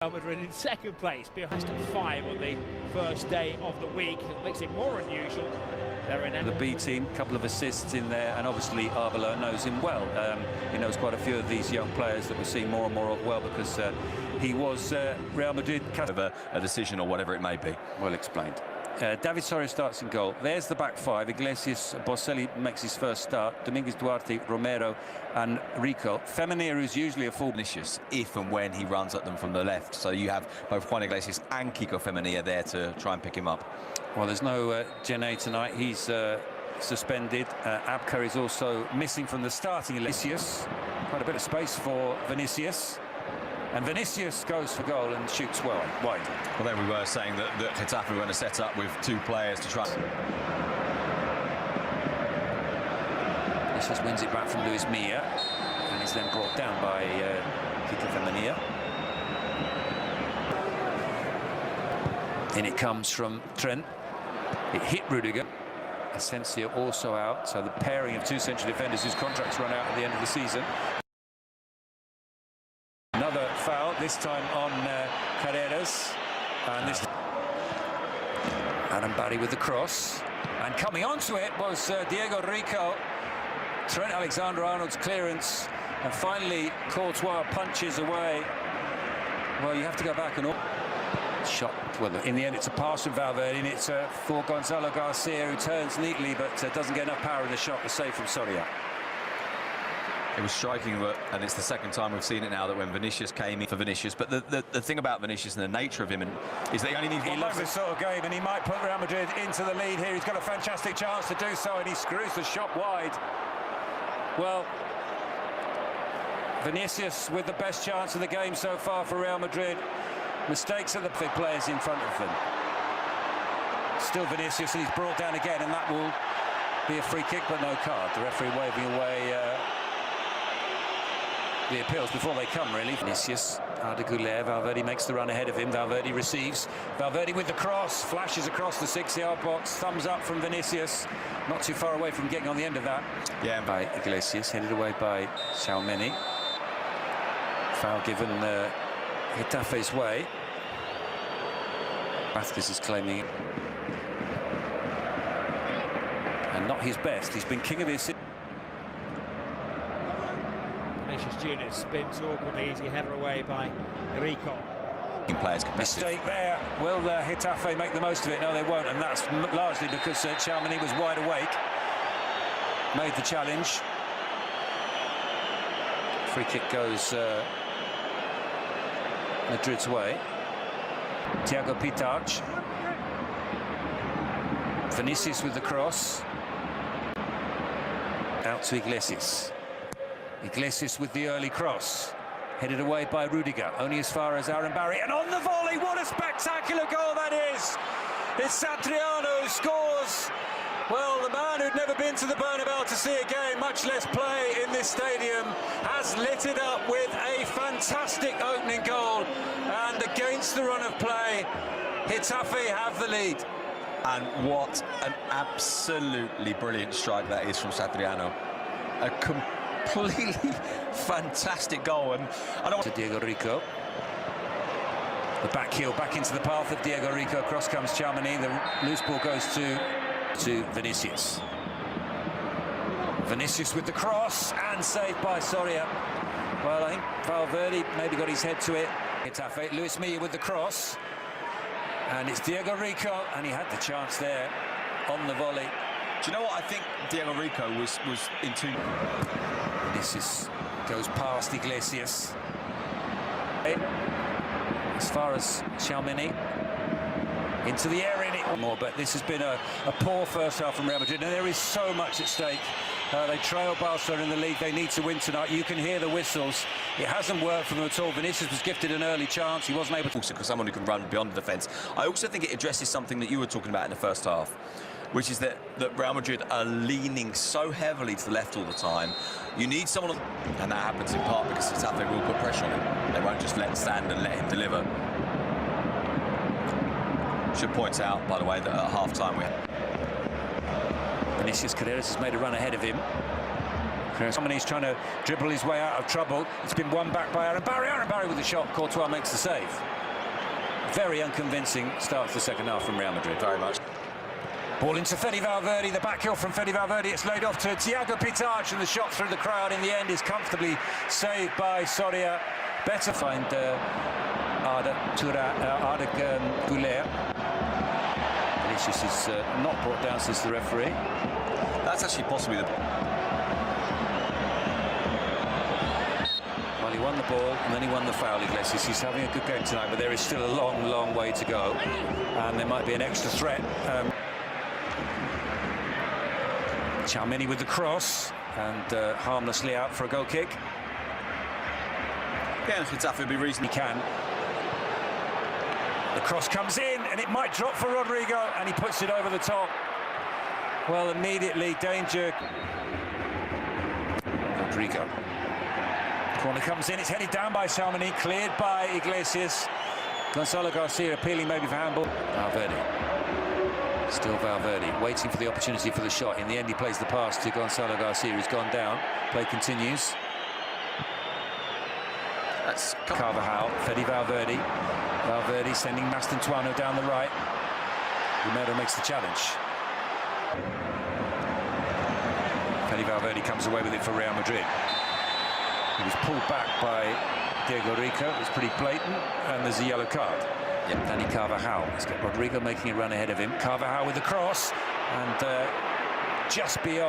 Real Madrid in second place, behind 5 on the first day of the week. It makes it more unusual. They're in the B team, a couple of assists in there, and obviously Arbeloa knows him well. He knows quite a few of these young players that we're seeing more and more of well, because he was Real Madrid. A decision or whatever it may be. Well explained. David Soria starts in goal. There's the back five. Iglesias, Boselli makes his first start. Dominguez, Duarte, Romero and Rico. Femenia, who's usually a full... Vinicius, if and when he runs at them from the left. So you have both Juan Iglesias and Kiko Femenia there to try and pick him up. Well, there's no Jene tonight. He's suspended. Abkar is also missing from the starting. Vinicius, quite a bit of space for Vinicius. And Vinicius goes for goal and shoots well wide. Well, there we were saying that Getafe were going to set up with 2 players to try. Vinicius wins it back from Luis Milla and is then brought down by Kiko Femenia. In it comes from Trent. It hit Rudiger. Asensio also out, so the pairing of 2 central defenders whose contracts run out at the end of the season. Another foul, this time on Carreras. And this... Adam Barry with the cross. And coming onto it was Diego Rico. Trent Alexander-Arnold's clearance. And finally, Courtois punches away. Well, you have to go back and... Shot, well, in the end, it's a pass from Valverde, and it's for Gonzalo Garcia, who turns neatly, but doesn't get enough power in the shot. The save from Soria. It was striking, and it's the second time we've seen it now that when Vinicius came in for Vinicius. But the thing about Vinicius and the nature of him is that he only needs one. He loves this sort of game, and he might put Real Madrid into the lead here. He's got a fantastic chance to do so, and he screws the shot wide. Well, Vinicius with the best chance of the game so far for Real Madrid. Mistakes of the big players in front of them. Still Vinicius, and he's brought down again, and that will be a free kick, but no card. The referee waving away the appeals before they come, really. Vinicius, Arda Güler, Valverde makes the run ahead of him. Valverde receives. Valverde with the cross, flashes across the 6-yard box. Thumbs up from Vinicius. Not too far away from getting on the end of that. Yeah, by Iglesias, headed away by Tchouaméni. Foul given Getafe's way. Vázquez is claiming it. And not his best. He's been king of his... Vinicius Junior spins awkwardly as he header away by Rico. Mistake there. Will Getafe make the most of it? No, they won't, and that's largely because Tchouaméni was wide awake. Made the challenge. Free kick goes Madrid's way. Thiago Pitach. Vinicius with the cross. Out to Iglesias. Iglesias with the early cross. Headed away by Rudiger, only as far as Aaron Barry. And on the volley, what a spectacular goal that is! It's Satriano who scores. Well, the man who'd never been to the Bernabeu to see a game, much less play in this stadium, has lit it up with a fantastic opening goal. And against the run of play, Getafe have the lead. And what an absolutely brilliant strike that is from Satriano. A completely fantastic goal. And I don't... To Diego Rico. The back heel back into the path of Diego Rico. Across comes Tchouaméni. The loose ball goes to Vinicius. Vinicius with the cross and saved by Soria. Well, I think Valverde maybe got his head to it. Getafe, Luis Milla with the cross. And it's Diego Rico, and he had the chance there on the volley. Do you know what? I think Diego Rico was in tune. Vinicius goes past Iglesias. As far as Tchouaméni. Into the area more, but this has been a poor first half from Real Madrid, and there is so much at stake. They trail Barcelona in the league. They need to win tonight. You can hear the whistles. It hasn't worked for them at all. Vinicius was gifted an early chance. He wasn't able to... Also, because someone who can run beyond the defence. I also think it addresses something that you were talking about in the first half, which is that Real Madrid are leaning so heavily to the left all the time. You need someone... And that happens in part because Getafe will put pressure on him. They won't just let him stand and let him deliver. Should point out, by the way, that at half-time we had... Vinicius Carreras has made a run ahead of him. Somebody's trying to dribble his way out of trouble. It's been won back by Aaron Barry. Aaron Barry with the shot. Courtois makes the save. Very unconvincing start to the second half from Real Madrid. Very much. Ball into Fede Valverde. The back heel from Fede Valverde. It's laid off to Thiago Pitach, and the shot through the crowd in the end is comfortably saved by Soria. Better find Arda Güler. Vinicius is not brought down, says the referee. That's actually possibly the... Well, he won the ball and then he won the foul, Iglesias. He's having a good game tonight, but there is still a long, long way to go. And there might be an extra threat. Tchouaméni with the cross and harmlessly out for a goal kick. Yeah, Getafe will be reasonably... He can. The cross comes in and it might drop for Rodrigo, and he puts it over the top. Well, immediately danger. Rodrigo. Corner comes in, it's headed down by Tchouaméni, cleared by Iglesias. Gonzalo Garcia appealing maybe for handball. Valverde. Still Valverde, waiting for the opportunity for the shot. In the end, he plays the pass to Gonzalo Garcia, who's gone down. Play continues. That's... Carvajal, Fede Valverde. Valverde sending Mastantuono down the right. Romero makes the challenge. Fede Valverde comes away with it for Real Madrid. He was pulled back by Diego Rico. It was pretty blatant, and there's a yellow card. Yep. Danny Carvajal. Let's get Rodrigo making a run ahead of him. Carvajal with the cross, and just beyond.